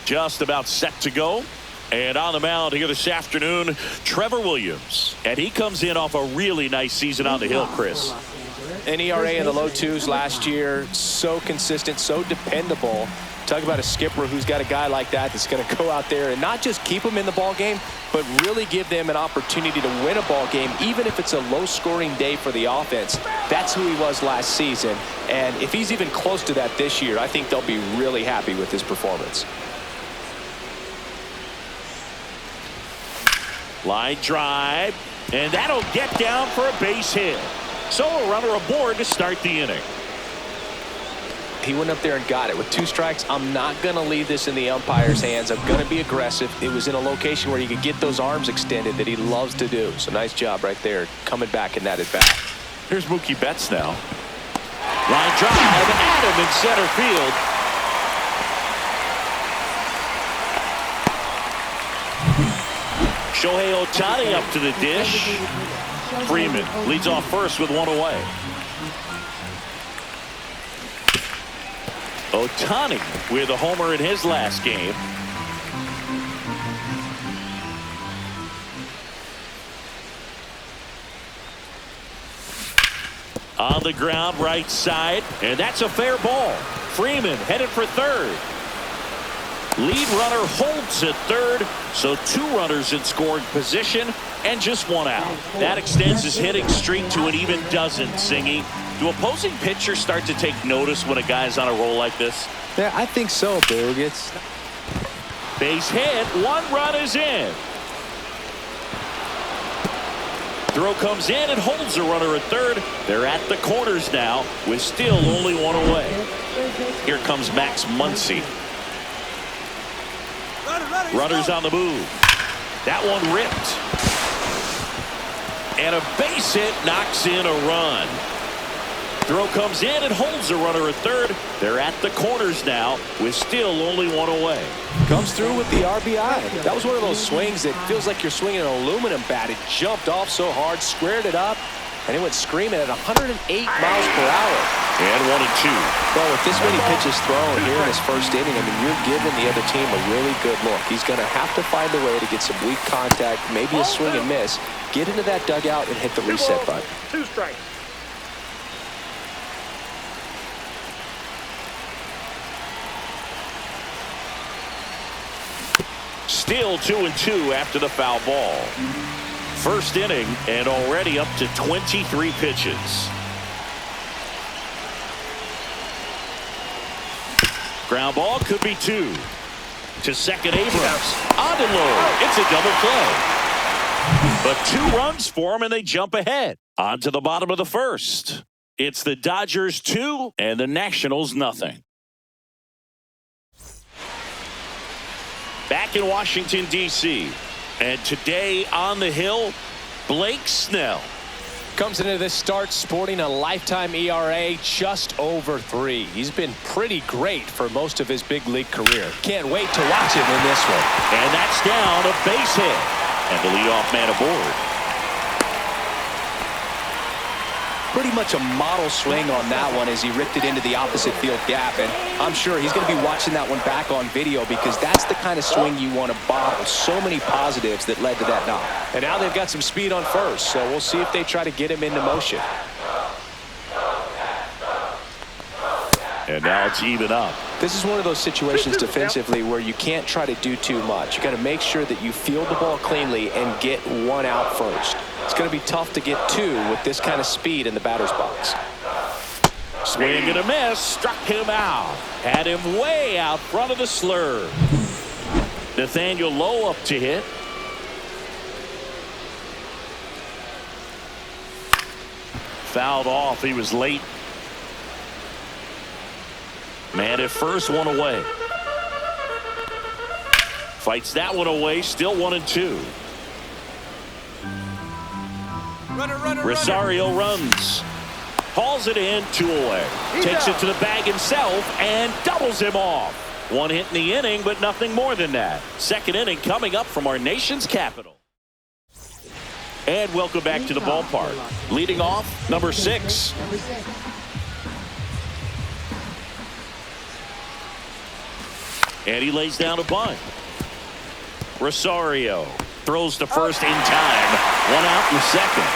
Just about set to go. And on the mound here this afternoon, Trevor Williams. And he comes in off a really nice season on the hill, Chris. An ERA in the low twos last year. So consistent, so dependable. Talk about a skipper who's got a guy like that that's going to go out there and not just keep them in the ball game, but really give them an opportunity to win a ball game, even if it's a low-scoring day for the offense. That's who he was last season. And if he's even close to that this year, I think they'll be really happy with his performance. Line drive, and that'll get down for a base hit. So a runner aboard to start the inning. He went up there and got it. With 2 strikes, I'm not going to leave this in the umpire's hands. I'm going to be aggressive. It was in a location where you could get those arms extended that he loves to do. So nice job right there, coming back in that at bat. Here's Mookie Betts now. Line drive, Adam in center field. Shohei Ohtani up to the dish. Freeman leads off first with 1 away. Ohtani with a homer in his last game. On the ground, right side, and that's a fair ball. Freeman headed for third. Lead runner holds at third, so 2 runners in scoring position and just 1 out. That extends his hitting streak to an even dozen, Singy. Do opposing pitchers start to take notice when a guy's on a roll like this? Yeah, I think so, Boog. Base hit, 1 run is in. Throw comes in and holds the runner at third. They're at the corners now with still only 1 away. Here comes Max Muncy. Runners on the move. That one ripped. And a base hit knocks in a run. Throw comes in and holds the runner at third. They're at the corners now with still only 1 away. Comes through with the RBI. That was one of those swings that feels like you're swinging an aluminum bat. It jumped off so hard, squared it up, and it went screaming at 108 miles per hour. And 1 and 2. Well, with this many pitches thrown here in his first inning, I mean, you're giving the other team a really good look. He's going to have to find a way to get some weak contact, maybe a swing and miss, get into that dugout and hit the reset button. 2 strikes. Still 2 and 2 after the foul ball. First inning and already up to 23 pitches. Ground ball could be 2. To second, Abrams. On to low. It's a double play. But 2 runs for him and they jump ahead. On to the bottom of the first. It's the Dodgers 2 and the Nationals nothing. Back in Washington, D.C. And today on the hill, Blake Snell. Comes into this start sporting a lifetime ERA just over 3. He's been pretty great for most of his big league career. Can't wait to watch him in this one. And that's down, a base hit. And the leadoff man aboard. Pretty much a model swing on that one as he ripped it into the opposite field gap. And I'm sure he's going to be watching that one back on video because that's the kind of swing you want to bottle. So many positives that led to that knock. And now they've got some speed on first, so we'll see if they try to get him into motion. And now it's even up. This is one of those situations defensively where you can't try to do too much. You got to make sure that you field the ball cleanly and get 1 out first. It's going to be tough to get 2 with this kind of speed in the batter's box. Swing and a miss, struck him out. Had him way out front of the slur. Nathaniel Lowe up to hit. Fouled off, he was late. Man at first, 1 away. Fights that one away, still 1 and 2. Rosario runs. Hauls it in, 2 away. Takes it to the bag himself and doubles him off. 1 hit in the inning, but nothing more than that. Second inning coming up from our nation's capital. And welcome back to the ballpark. Leading off, number 6. And he lays down a bunt. Rosario throws to first in time. One out in the second.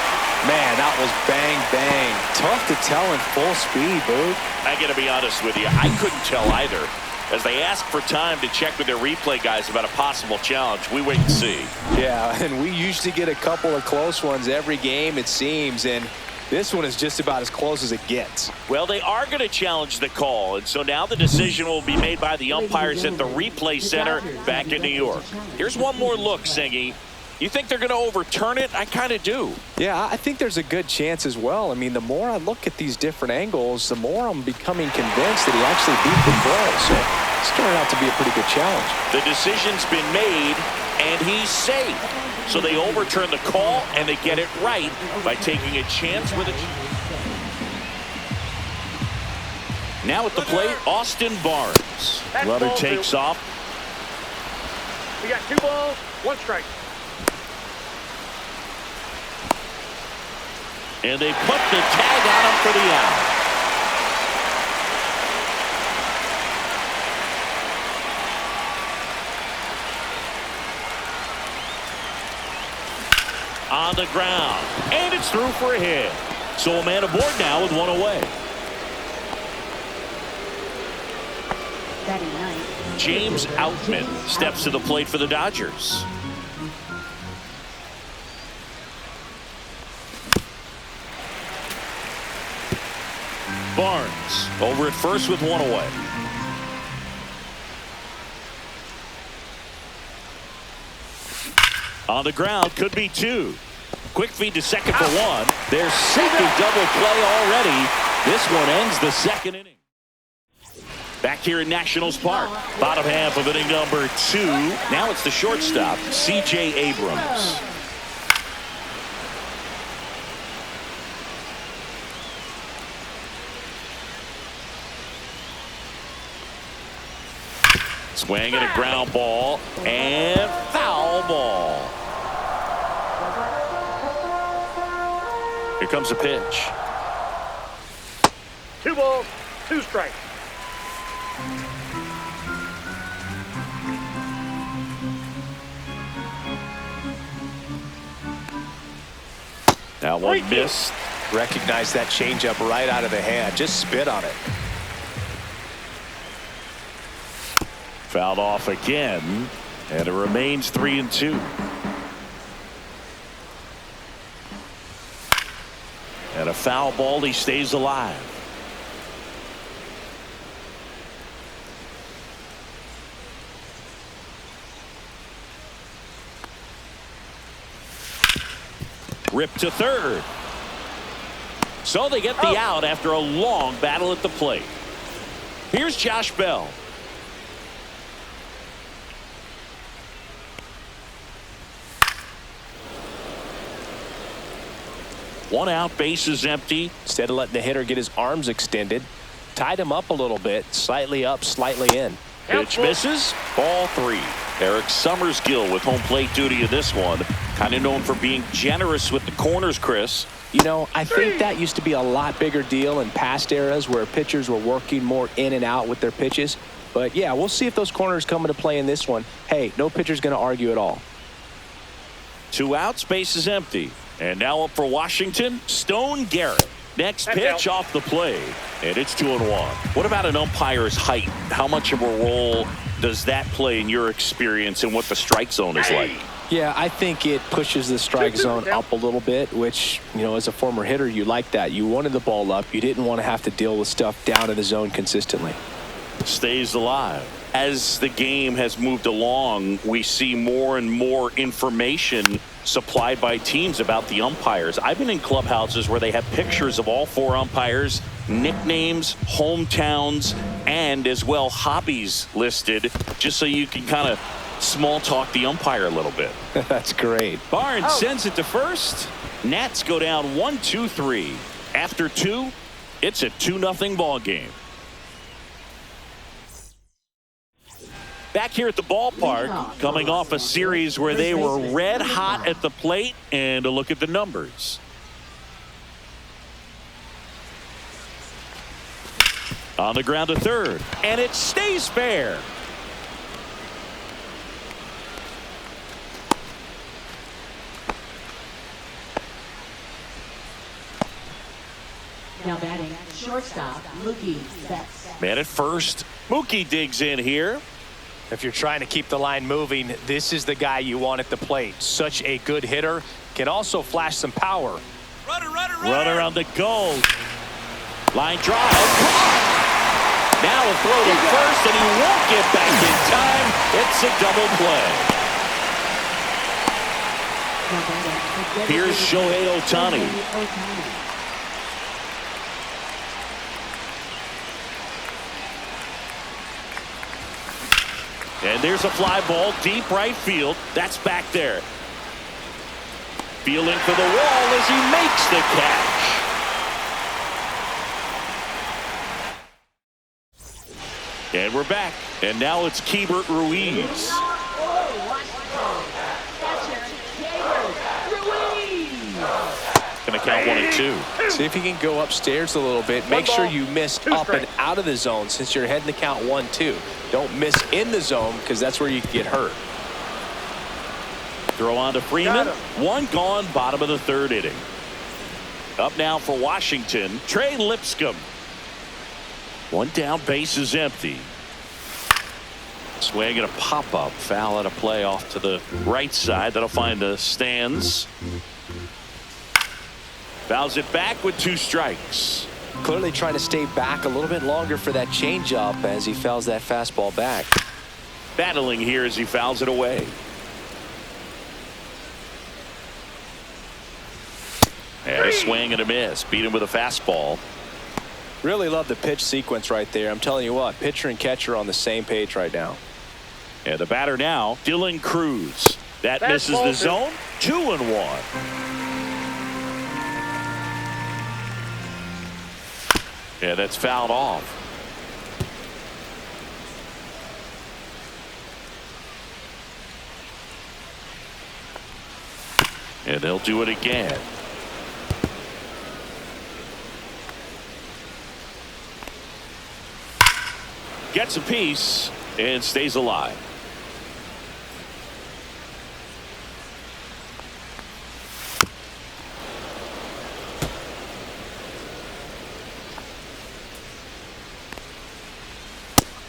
Man, that was bang, bang. Tough to tell in full speed, dude. I got to be honest with you. I couldn't tell either. As they ask for time to check with their replay guys about a possible challenge, we wait and see. Yeah, and we usually get a couple of close ones every game, it seems, and this one is just about as close as it gets. Well, they are going to challenge the call, and so now the decision will be made by the umpires at the replay center back in New York. Here's one more look, Singy. You think they're going to overturn it? I kind of do. Yeah, I think there's a good chance as well. I mean, the more I look at these different angles, the more I'm becoming convinced that he actually beat the throw. So it's turned out to be a pretty good challenge. The decision's been made, and he's safe. So they overturn the call, and they get it right by taking a chance with it. Now at the plate, Austin Barnes. Runner takes off. We got 2 balls, 1 strike. And they put the tag on him for the out. On the ground. And it's through for a hit. So a man aboard now with 1 away. James Outman steps to the plate for the Dodgers. Barnes over at first with 1 away. On the ground, could be 2. Quick feed to second for 1. Their second double play already. This one ends the second inning. Back here in Nationals Park, bottom half of inning number 2. Now it's the shortstop, C.J. Abrams. Swing and a ground ball and foul ball. Here comes a pitch. 2 balls, 2 strikes. That one missed. Recognize that changeup right out of the hand. Just spit on it. Fouled off again, and it remains 3-2. And a foul ball, he stays alive. Ripped to third. So they get the out after a long battle at the plate. Here's Josh Bell. One out, base is empty. Instead of letting the hitter get his arms extended, tied him up a little bit, slightly up, slightly in. Pitch misses, ball 3. Eric Summersgill with home plate duty in this one. Kind of known for being generous with the corners, Chris. You know, I think that used to be a lot bigger deal in past eras where pitchers were working more in and out with their pitches. But yeah, we'll see if those corners come into play in this one. Hey, no pitcher's going to argue at all. 2 outs, base is empty. And now up for Washington, Stone Garrett. Next pitch off the plate, and it's 2-1. What about an umpire's height? How much of a role does that play in your experience and what the strike zone is like? Yeah, I think it pushes the strike zone up a little bit, which, you know, as a former hitter, you like that. You wanted the ball up. You didn't want to have to deal with stuff down in the zone consistently. Stays alive. As the game has moved along, we see more and more information supplied by teams about the umpires. I've been in clubhouses where they have pictures of all 4 umpires, nicknames, hometowns, and as well hobbies listed, just so you can kind of small talk the umpire a little bit. That's great. Barnes sends it to first. Nats go down 1-2-3. After 2, it's a 2-0 ball game. Back here at the ballpark, coming off a series where they were red hot at the plate, and a look at the numbers. On the ground to third, and it stays fair. Now batting, shortstop, Mookie Betts. Man at first. Mookie digs in here. If you're trying to keep the line moving, this is the guy you want at the plate. Such a good hitter. Can also flash some power. Runner on the goal. Line drive. Now a throw to first, and he won't get back in time. It's a double play. Here's Shohei Ohtani. And there's a fly ball deep right field. That's back there. Feeling for the wall as he makes the catch. And we're back. And now it's Keibert Ruiz. Gonna count 1 and 2. See if you can go upstairs a little bit. Make sure you miss up and out of the zone since you're heading to count 1-2. Don't miss in the zone because that's where you can get hurt. Throw on to Freeman. 1 gone, bottom of the 3rd inning. Up now for Washington, Trey Lipscomb. 1 down, base is empty. Swing and a pop-up, foul at a play off to the right side. That'll find the stands. Fouls it back with 2 strikes. Clearly trying to stay back a little bit longer for that changeup as he fouls that fastball back. Battling here as he fouls it away. And a swing and a miss. Beat him with a fastball. Really love the pitch sequence right there. I'm telling you what, pitcher and catcher on the same page right now. And the batter now, Dylan Cruz. That misses the zone. 2-1. Yeah, that's fouled off. And they'll do it again. Gets a piece and stays alive.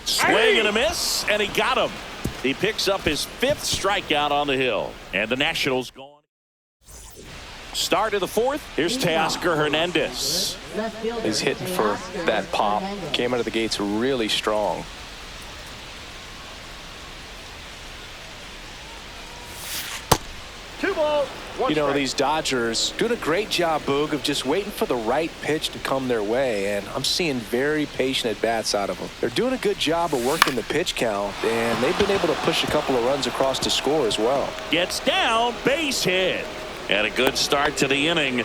Swing and a miss, and he got him. He picks up his 5th strikeout on the hill, and the Nationals gone. Start of the 4th. Here's Teoscar Hernandez. He's hitting for that pop. Came out of the gates really strong. You know, these Dodgers doing a great job, Boog, of just waiting for the right pitch to come their way, and I'm seeing very patient at-bats out of them. They're doing a good job of working the pitch count, and they've been able to push a couple of runs across to score as well. Gets down, base hit. And a good start to the inning.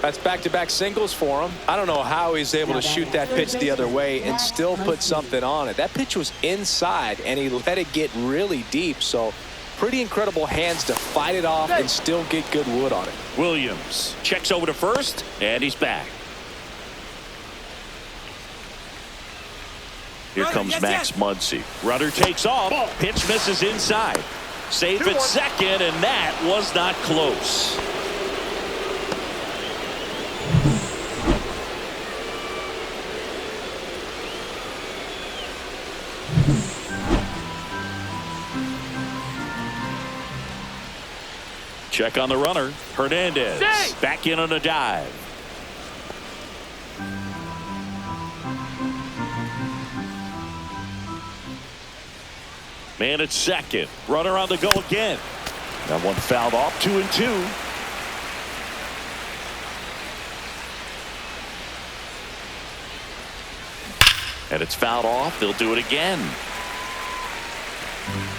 That's back-to-back singles for him. I don't know how he's able to shoot that pitch the other way and still put something on it. That pitch was inside, and he let it get really deep, so pretty incredible hands to fight it off and still get good wood on it. Williams checks over to first, and he's back. Here comes Max Muncy. Runner takes off. Pitch misses inside. Safe at second, and that was not close. Check on the runner. Hernandez back in on a dive. Man at second. Runner on the go again. That one fouled off. 2-2. And it's fouled off. They'll do it again.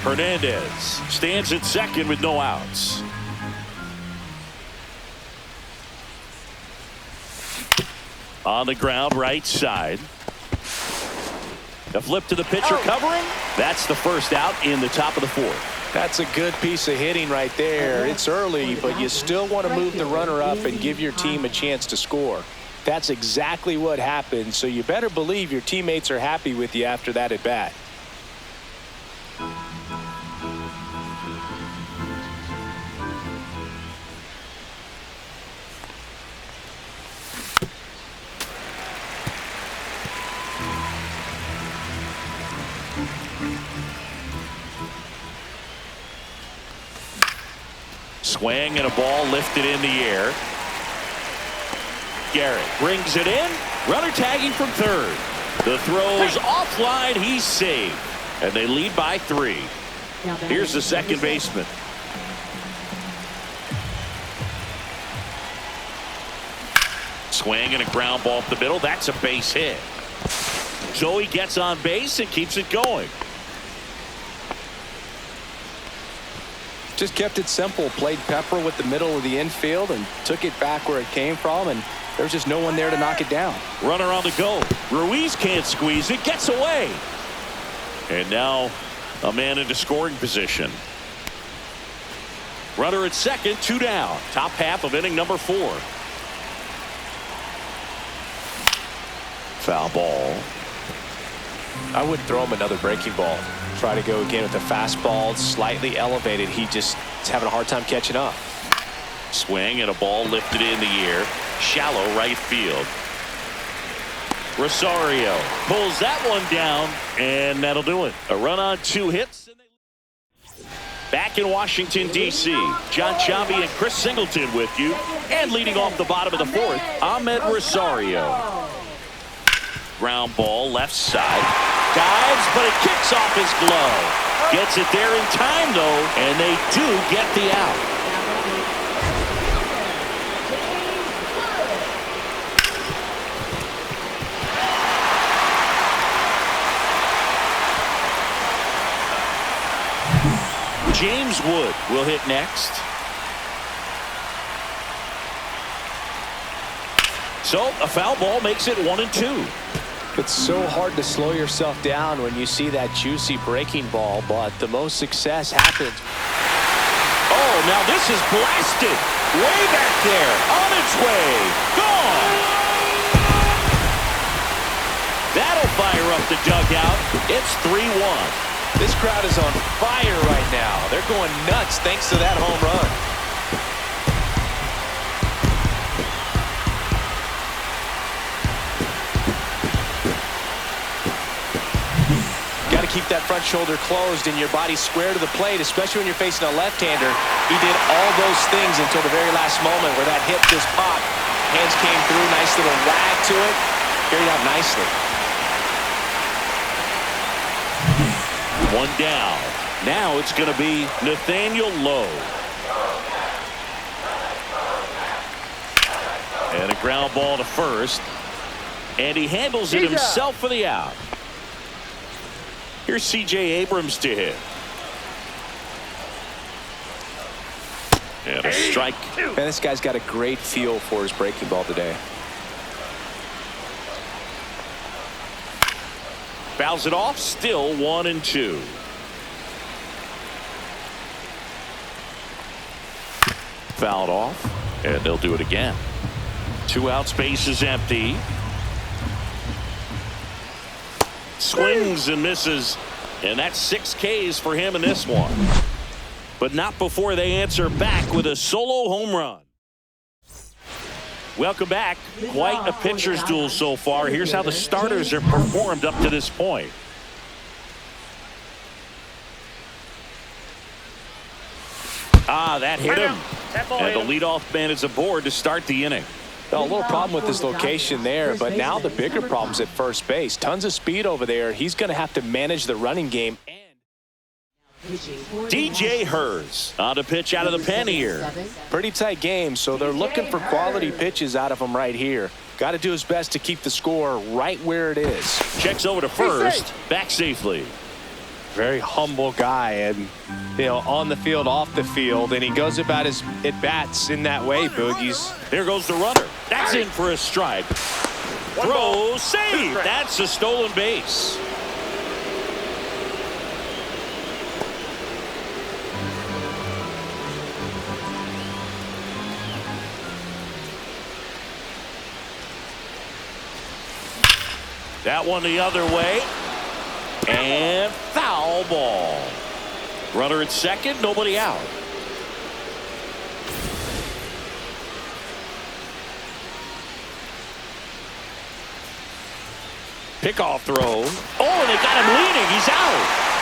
Hernandez stands at second with no outs. On the ground, right side. The flip to the pitcher covering. That's the first out in the top of the 4th. That's a good piece of hitting right there. It's early, but you still want to move the runner up and give your team a chance to score. That's exactly what happened, so you better believe your teammates are happy with you after that at bat. Swing and a ball lifted in the air. Garrett brings it in. Runner tagging from third. The throw's offline. He's saved. And they lead by 3. Here's the second baseman. Swing and a ground ball up the middle. That's a base hit. So he gets on base and keeps it going. Just kept it simple. Played pepper with the middle of the infield and took it back where it came from, and there's just no one there to knock it down. Runner on the go. Ruiz can't squeeze it. Gets away. And now a man into scoring position. Runner at second. 2 down. Top half of inning number 4. Foul ball. I would throw him another breaking ball. Try to go again with the fastball, slightly elevated. He just is having a hard time catching up. Swing and a ball lifted in the air. Shallow right field. Rosario pulls that one down, and that'll do it. A run on 2 hits. Back in Washington, D.C., John Chambi and Chris Singleton with you. And leading off the bottom of the 4th, Ahmed Rosario. Ground ball left side. Dives, but it kicks off his glove. Gets it there in time, though, and they do get the out. James Wood will hit next. So a foul ball makes it 1-2. It's so hard to slow yourself down when you see that juicy breaking ball, but the most success happens. Oh, now this is blasted. Way back there. On its way. Gone. That'll fire up the dugout. It's 3-1. This crowd is on fire right now. They're going nuts thanks to that home run. Got to keep that front shoulder closed and your body square to the plate, especially when you're facing a left-hander. He did all those things until the very last moment where that hit just popped. Hands came through, nice little wag to it. Carried out nicely. 1 down. Now it's going to be Nathaniel Lowe. And a ground ball to first. And he handles it himself for the out. Here's C.J. Abrams to hit. And a strike. Man, this guy's got a great feel for his breaking ball today. Fouls it off. Still 1-2. Fouled off. And they'll do it again. 2 outs. Base is empty. Swings and misses. And that's 6 Ks for him in this one. But not before they answer back with a solo home run. Welcome back. Quite a pitcher's duel so far. Here's how the starters have performed up to this point. That hit him. And the leadoff man is aboard to start the inning. A little problem with his location there, but now the bigger problem's at first base. Tons of speed over there. He's going to have to manage the running game. DJ Hers on to pitch out of the pen here. Pretty tight game, so they're looking for quality pitches out of him right here. Got to do his best to keep the score right where it is. Checks over to first, back safely. Very humble guy, and on the field, off the field, and he goes about his at-bats in that way, Boogies. There goes the runner. That's in for a strike. Throw, save. That's a stolen base. That one the other way. And foul ball. Runner at second, nobody out. Pickoff throw. Oh, they got him leading. He's out.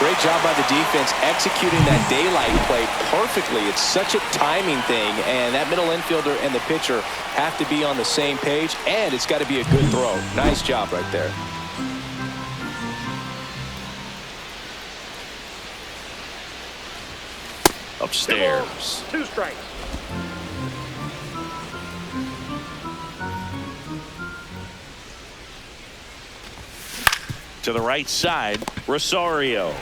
Great job by the defense executing that daylight play perfectly. It's such a timing thing, and that middle infielder and the pitcher have to be on the same page, and it's got to be a good throw. Nice job right there. Upstairs. 2 strikes. To the right side, Rosario.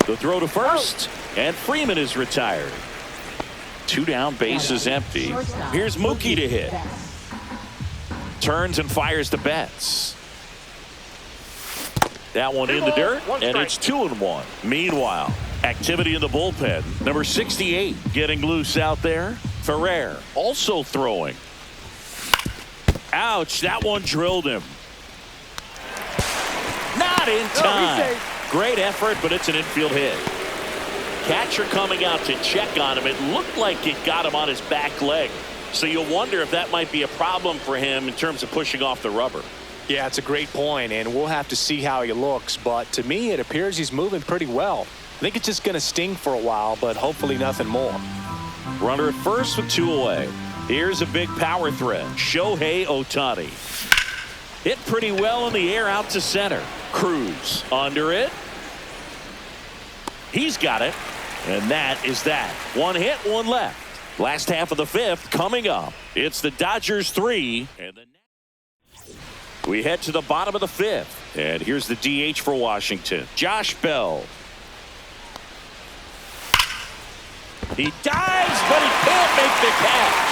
The throw to first, and Freeman is retired. 2 down, bases empty. Here's Mookie to hit. Turns and fires to Betts. That one in the dirt, and it's 2-1. Meanwhile, activity in the bullpen. Number 68 getting loose out there. Ferrer also throwing. Ouch, that one drilled him. Not in time. Great effort, but it's an infield hit. Catcher coming out to check on him. It looked like it got him on his back leg. So you'll wonder if that might be a problem for him in terms of pushing off the rubber. Yeah, it's a great point, and we'll have to see how he looks. But to me, it appears he's moving pretty well. I think it's just going to sting for a while, but hopefully nothing more. Runner at first with 2 away. Here's a big power threat. Shohei Ohtani. Hit pretty well in the air out to center. Cruz under it. He's got it. And that is that. 1 hit, 1 left. Last half of the 5th coming up. It's the Dodgers 3. And we head to the bottom of the 5th. And here's the DH for Washington. Josh Bell. He dives, but he can't make the catch.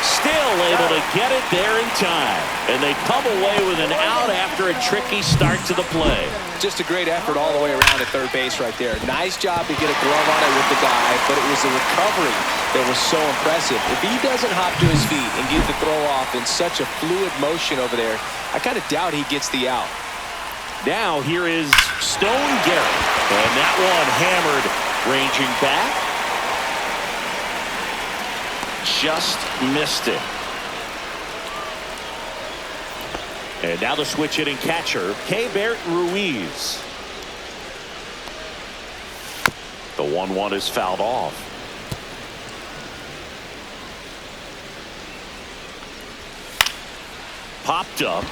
Still able to get it there in time. And they come away with an out after a tricky start to the play. Just a great effort all the way around at third base right there. Nice job to get a glove on it with the dive, but it was the recovery that was so impressive. If he doesn't hop to his feet and get the throw off in such a fluid motion over there, I kind of doubt he gets the out. Now here is Stone Garrett. And that one hammered, ranging back. Just missed it. And now the switch hitting catcher, Keibert Ruiz. The 1-1 is fouled off. Popped up.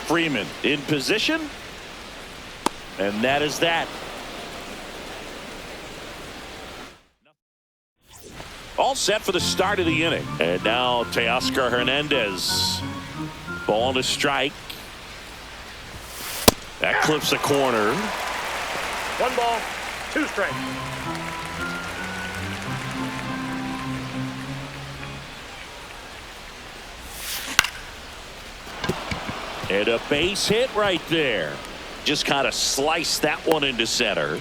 Freeman in position. And that is that. All set for the start of the inning. And now Teoscar Hernandez. Ball to strike. That clips the corner. 1 ball, 2 strikes. And a base hit right there. Just kind of sliced that one into center.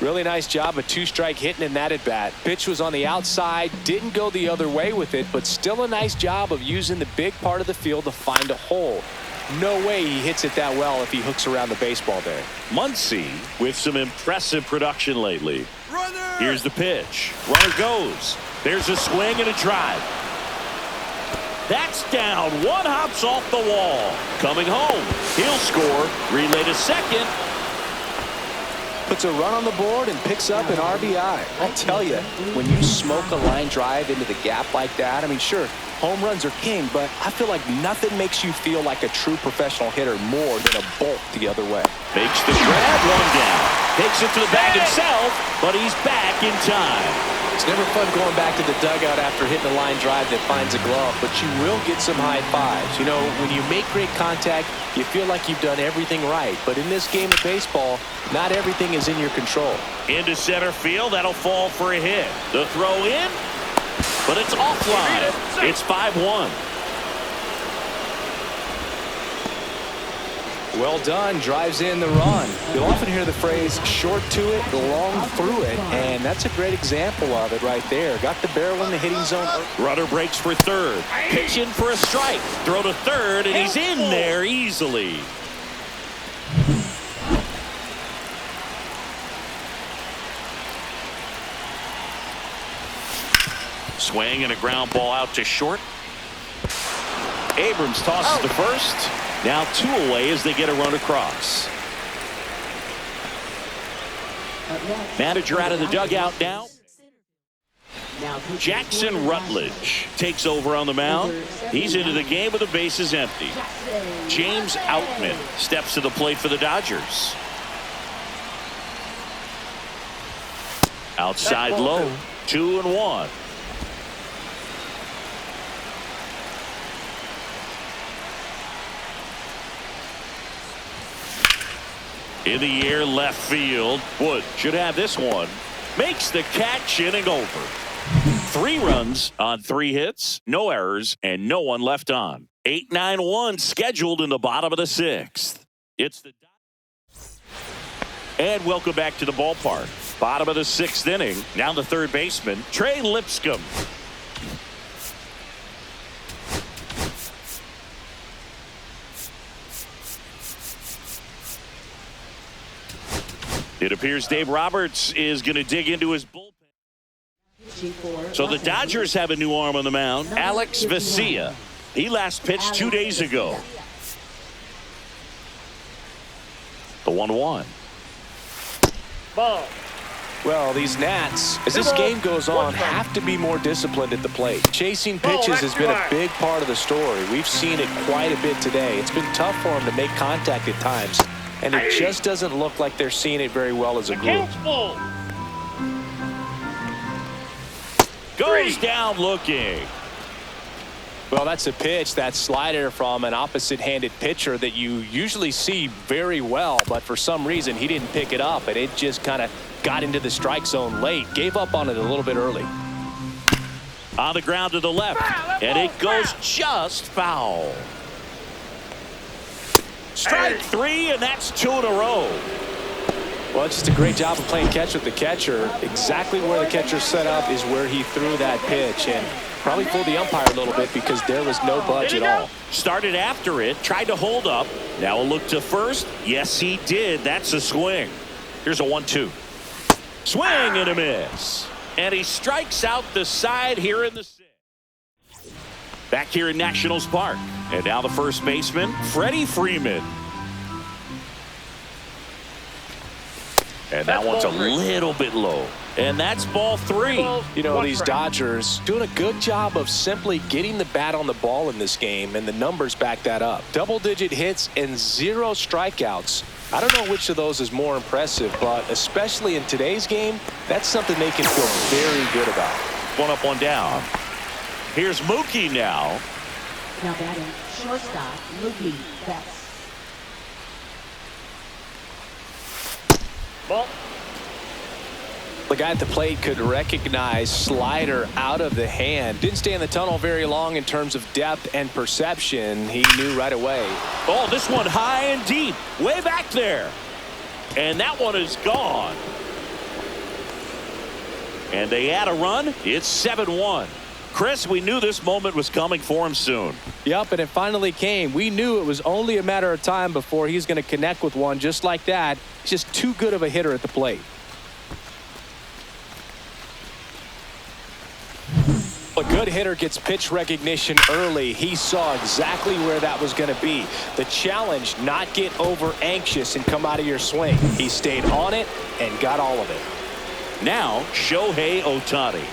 Really nice job of 2-strike hitting in that at bat. Pitch was on the outside, didn't go the other way with it, but still a nice job of using the big part of the field to find a hole. No way he hits it that well if he hooks around the baseball there. Muncy with some impressive production lately. Runner! Here's the pitch. Runner goes. There's a swing and a drive. That's down. 1 hops off the wall. Coming home. He'll score. Relay to second. Puts a run on the board and picks up an RBI. I tell you, when you smoke a line drive into the gap like that, I mean, sure, home runs are king, but I feel like nothing makes you feel like a true professional hitter more than a bolt the other way. Makes the grab, 1 down. Takes it to the bag himself, but he's back in time. It's never fun going back to the dugout after hitting a line drive that finds a glove, but you will get some high fives. You know, when you make great contact, you feel like you've done everything right. But in this game of baseball, not everything is in your control. Into center field, that'll fall for a hit. The throw in, but it's offline. It's 5-1. Well done, drives in the run. You'll often hear the phrase short to it, long through it, and that's a great example of it right there. Got the barrel in the hitting zone. Runner breaks for third. Pitch in for a strike. Throw to third, and he's in there easily. Swing and a ground ball out to short. Abrams tosses to first. Now 2 away as they get a run across. Manager out of the dugout now. Now Jackson Rutledge takes over on the mound. He's into the game with the bases empty. James Outman steps to the plate for the Dodgers. Outside low, 2-1. In the air, left field. Wood should have this one. Makes the catch, inning over. 3 runs on 3 hits, no errors, and no one left on. 8-9-1 scheduled in the bottom of the 6th. It's the and welcome back to the ballpark. Bottom of the 6th inning. Now the third baseman, Trey Lipscomb. It appears Dave Roberts is going to dig into his bullpen. So the Dodgers have a new arm on the mound, Alex Vesia. He last pitched 2 days ago. The 1-1. Ball. Well, these Nats, as this game goes on, have to be more disciplined at the plate. Chasing pitches has been a big part of the story. We've seen it quite a bit today. It's been tough for them to make contact at times, and it just doesn't look like they're seeing it very well as a group. Goes down looking. Well, that's a pitch, that slider from an opposite-handed pitcher that you usually see very well, but for some reason he didn't pick it up, and it just kind of got into the strike zone late. Gave up on it a little bit early. On the ground to the left, and it goes just foul. Strike 3, and that's 2 in a row. Well, it's just a great job of playing catch with the catcher. Exactly where the catcher set up is where he threw that pitch, and probably fooled the umpire a little bit because there was no budge at all. Started after it, tried to hold up. Now a look to first. Yes, he did. That's a swing. Here's a 1-2. Swing and a miss. And he strikes out the side here in the 6th. Back here in Nationals Park. And now the first baseman, Freddie Freeman. And that one's a little bit low. And that's ball 3. You know, these Dodgers doing a good job of simply getting the bat on the ball in this game, and the numbers back that up. Double-digit hits and 0 strikeouts. I don't know which of those is more impressive, but especially in today's game, that's something they can feel very good about. 1 up, 1 down. Here's Mookie now. Now batting shortstop, Mookie Betts. Ball. The guy at the plate could recognize slider out of the hand. Didn't stay in the tunnel very long in terms of depth and perception. He knew right away. Oh, this one high and deep, way back there. And that one is gone. And they add a run. It's 7-1. Chris, we knew this moment was coming for him soon. Yep, and it finally came. We knew it was only a matter of time before he's going to connect with one just like that. He's just too good of a hitter at the plate. A good hitter gets pitch recognition early. He saw exactly where that was going to be. The challenge, not get over anxious and come out of your swing. He stayed on it and got all of it. Now, Shohei Ohtani.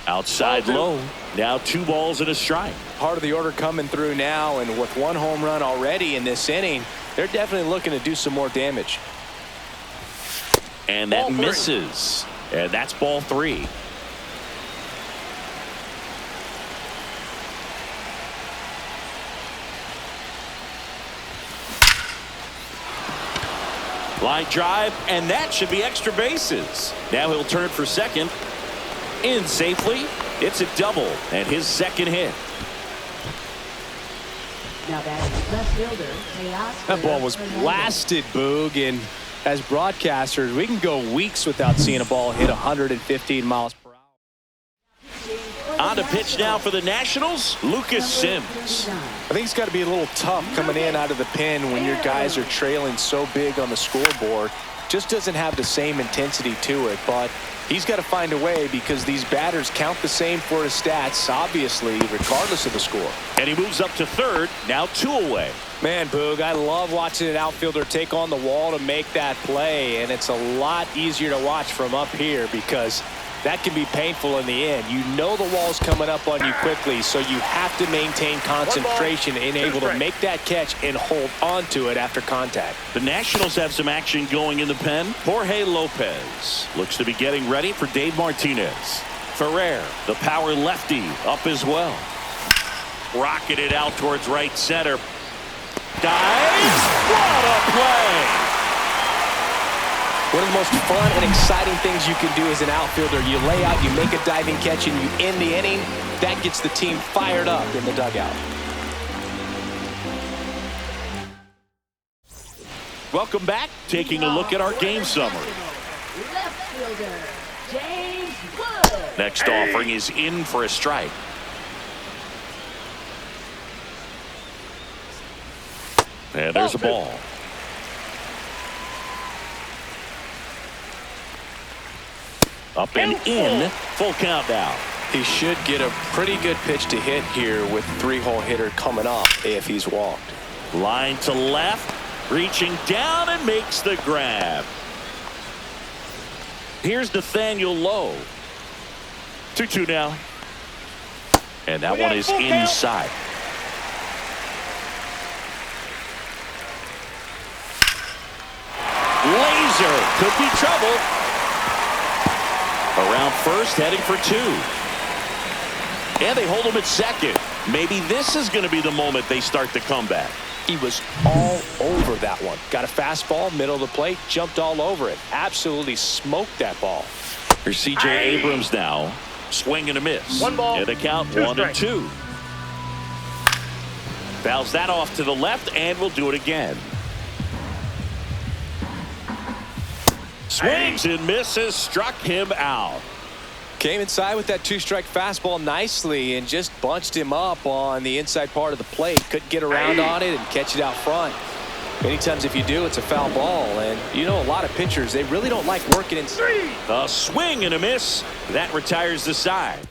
Outside low. Now 2 balls and a strike. Part of the order coming through now, and with 1 home run already in this inning, they're definitely looking to do some more damage. And that misses. And that's ball 3. Line drive, and that should be extra bases. Now he'll turn for second. In safely. It's a double, and his second hit. Now batting left fielder, That ball was blasted, Boog, and as broadcasters, we can go weeks without seeing a ball hit 115 miles per hour. On to pitch now for the Nationals, Lucas Sims. I think it's got to be a little tough coming in out of the pen when your guys are trailing so big on the scoreboard. just doesn't have the same intensity to it. But he's got to find a way, because these batters count the same for his stats, obviously, regardless of the score. And he moves up to third, now 2 away. Man, Boog, I love watching an outfielder take on the wall to make that play, and it's a lot easier to watch from up here because that can be painful in the end. You know the wall's coming up on you quickly, so you have to maintain concentration and able to make that catch and hold on to it after contact. The Nationals have some action going in the pen. Jorge Lopez looks to be getting ready for Dave Martinez. Ferrer, the power lefty, up as well. Rocketed out towards right center. Dives. What a play! One of the most fun and exciting things you can do as an outfielder, you lay out, you make a diving catch, and you end the inning. That gets the team fired up in the dugout. Welcome back. Taking a look at our game summary. Left fielder, James Wood. Next offering is in for a strike. And there's a ball. Up and in. Full count now. He should get a pretty good pitch to hit here with 3-hole hitter coming up if he's walked. Line to left. Reaching down and makes the grab. Here's Nathaniel Lowe. 2-2 now. And that one is inside. Laser. Could be trouble. Around first, heading for 2. And they hold him at second. Maybe this is going to be the moment they start the comeback. He was all over that one. Got a fastball, middle of the plate, jumped all over it. Absolutely smoked that ball. Here's C.J. Abrams now. Swing and a miss. 1 ball. And a count 1-2. Fouls that off to the left, and we'll do it again. Swings and misses, struck him out. Came inside with that 2-strike fastball nicely and just bunched him up on the inside part of the plate. Couldn't get around on it and catch it out front. Many times if you do, it's a foul ball. And you know, a lot of pitchers, they really don't like working in. A swing and a miss. That retires the side.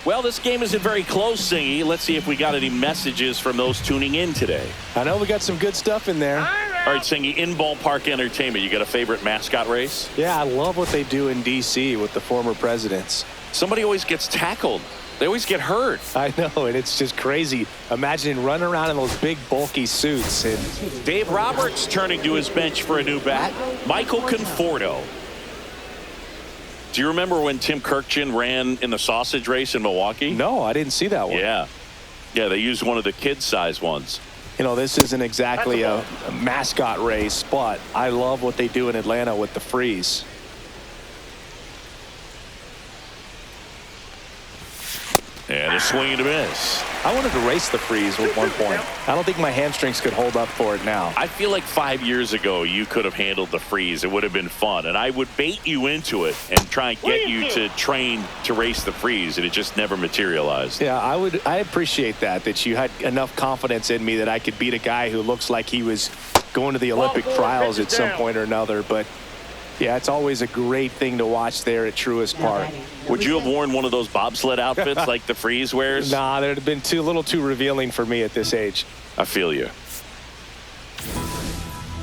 Well, this game isn't very close, Singy. Let's see if we got any messages from those tuning in today. I know we got some good stuff in there. All right, Singy, in ballpark entertainment, you got a favorite mascot race? Yeah, I love what they do in D.C. with the former presidents. Somebody always gets tackled. They always get hurt. I know, and it's just crazy. Imagining running around in those big, bulky suits. And Dave Roberts turning to his bench for a new bat. Michael Conforto. Do you remember when Tim Kirkchin ran in the sausage race in Milwaukee? no, I didn't see that one. Yeah. Yeah, they used one of the kid-size ones. You know, this isn't exactly a mascot race, but I love what they do in Atlanta with the freeze. And a swing and a miss. I wanted to race the freeze at one point. I don't think my hamstrings could hold up for it now. I feel like 5 years ago you could have handled the freeze. It would have been fun. And I would bait you into it and try and get you to train to race the freeze. And it just never materialized. Yeah, I appreciate that you had enough confidence in me that I could beat a guy who looks like he was going to the Olympic trials at some point or another. But yeah, it's always a great thing to watch there at Truist Park. Would you have worn one of those bobsled outfits like the freeze wears? Nah, they'd have been a little too revealing for me at this age. I feel you.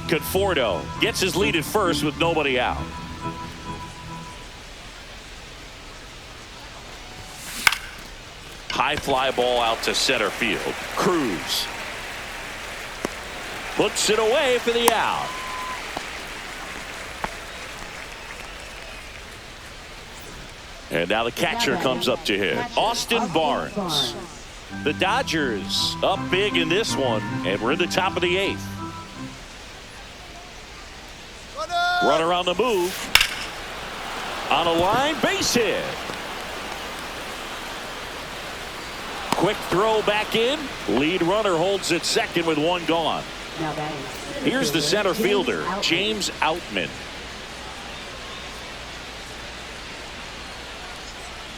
Conforto gets his lead at first with nobody out. High fly ball out to center field. Cruz puts it away for the out. And now the catcher comes up to hit. Austin Barnes. The Dodgers up big in this one, and we're in the top of the 8th. Runner on the move. On a line, base hit. Quick throw back in. Lead runner holds at second with 1 gone. Here's the center fielder, James Outman.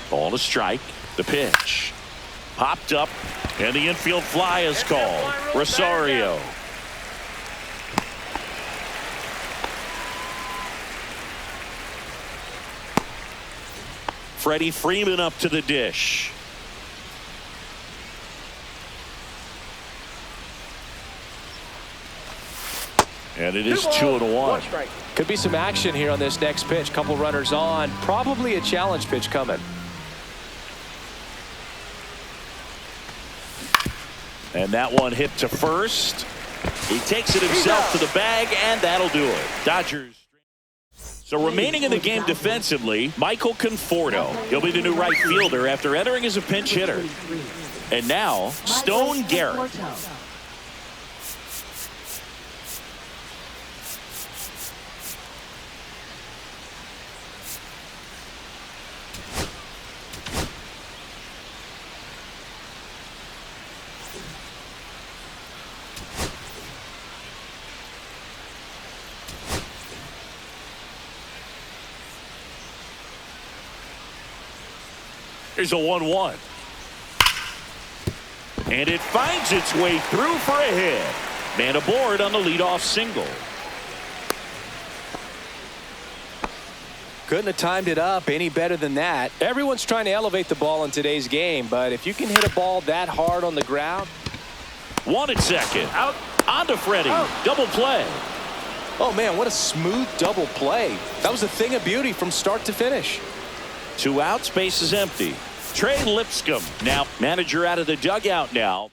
Ball to strike. The pitch. Popped up, and the infield fly is called. Rosario. Freddie Freeman up to the dish. And it is 2-1. Could be some action here on this next pitch. Couple runners on. Probably a challenge pitch coming. And that one hit to first. He takes it himself to the bag, and that'll do it. Dodgers. So remaining in the game defensively, Michael Conforto. He'll be the new right fielder after entering as a pinch hitter. And now, Stone Garrett. Here's a 1-1. And it finds its way through for a hit. Man aboard on the leadoff single. Couldn't have timed it up any better than that. Everyone's trying to elevate the ball in today's game, but if you can hit a ball that hard on the ground. One at second. Out. On to Freddie. Double play. Oh, man, what a smooth double play. That was a thing of beauty from start to finish. 2 outs, base is empty. Trey Lipscomb now manager out of the dugout now.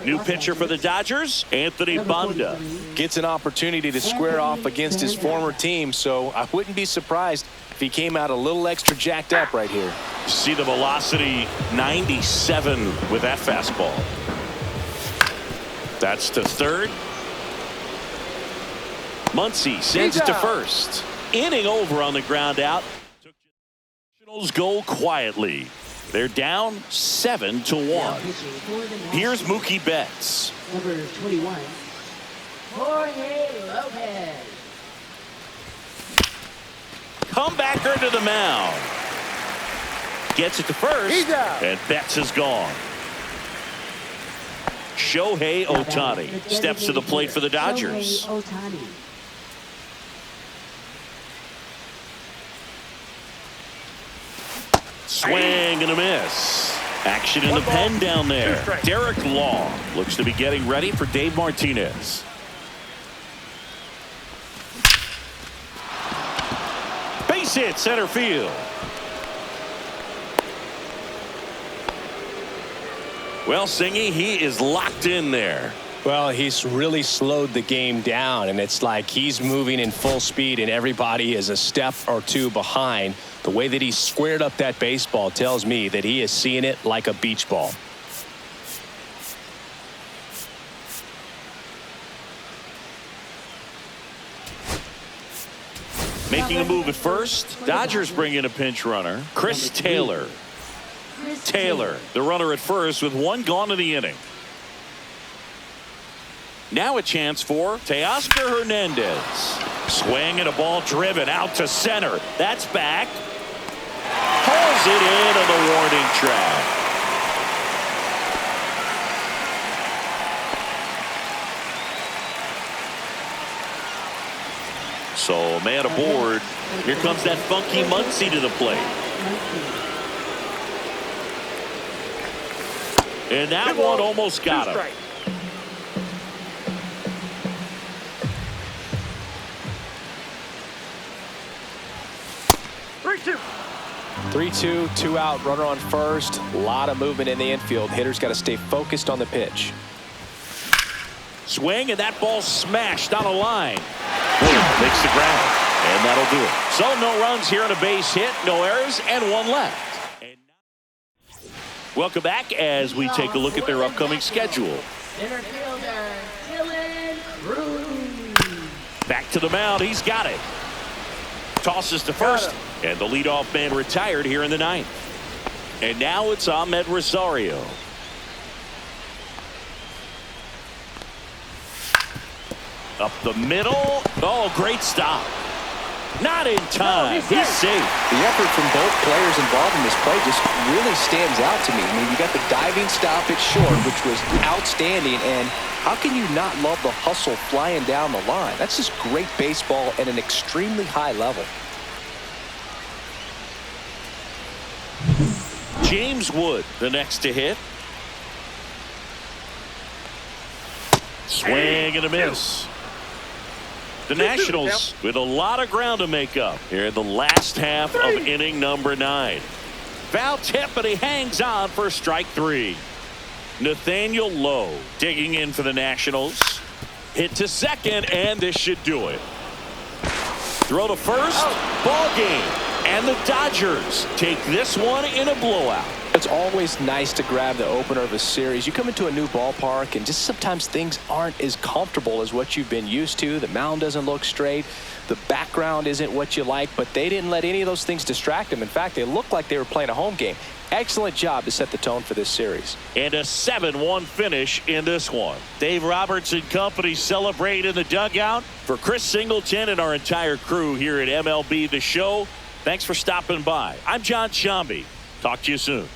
New pitcher for the Dodgers, Anthony Banda. Gets an opportunity to square off against his former team, so I wouldn't be surprised if he came out a little extra jacked up right here. See the velocity, 97 with that fastball. That's to third. Muncy sends it to first. Inning over on the ground out. Go quietly. They're down 7-1. Here's Mookie Betts. Number 21, Jorge Lopez. Comebacker to the mound. Gets it to first. And Betts is gone. Shohei Ohtani steps to the plate for the Dodgers. Shohei Ohtani. Swing and a miss. Action in the pen down there. Derek Law looks to be getting ready for Dave Martinez. Base hit center field. Well, Singy, he is locked in there. Well, he's really slowed the game down, and it's like he's moving in full speed and everybody is a step or two behind. The way that he squared up that baseball tells me that he is seeing it like a beach ball. Making a move at first. Dodgers bring in a pinch runner, Chris Taylor. Taylor, the runner at first with one gone in the inning. Now a chance for Teoscar Hernandez. Swing and a ball driven out to center. That's back. Pulls it in on the warning track. So man aboard. Here comes that funky Muncy to the plate. And that one almost got him. 3-2, 2 out, runner on first. A lot of movement in the infield. Hitter's got to stay focused on the pitch. Swing, and that ball smashed on a line. Makes the ground, and that'll do it. So no runs here on a base hit, no errors, and one left. And welcome back as we take a look at their upcoming schedule. Center fielder, Dylan Cruz. Back to the mound, he's got it. Tosses to first, and the leadoff man retired here in the ninth. And now it's Ahmed Rosario. Up the middle. Oh, great stop. Not in time. He's safe. The effort from both players involved in this play just really stands out to me. I mean, you got the diving stop at short, which was outstanding, and how can you not love the hustle flying down the line? That's just great baseball at an extremely high level. James Wood, the next to hit. Swing and a miss. The Nationals with a lot of ground to make up here in the last half of inning number 9. Val Tiffany hangs on for strike 3. Nathaniel Lowe digging in for the Nationals. Hit to second, and this should do it. Throw to first. Ball game. And the Dodgers take this one in a blowout. It's always nice to grab the opener of a series. You come into a new ballpark and just sometimes things aren't as comfortable as what you've been used to. The mound doesn't look straight. The background isn't what you like, but they didn't let any of those things distract them. In fact, they looked like they were playing a home game. Excellent job to set the tone for this series. And a 7-1 finish in this one. Dave Roberts and company celebrate in the dugout. For Chris Singleton and our entire crew here at MLB The Show, thanks for stopping by. I'm John Shambi. Talk to you soon.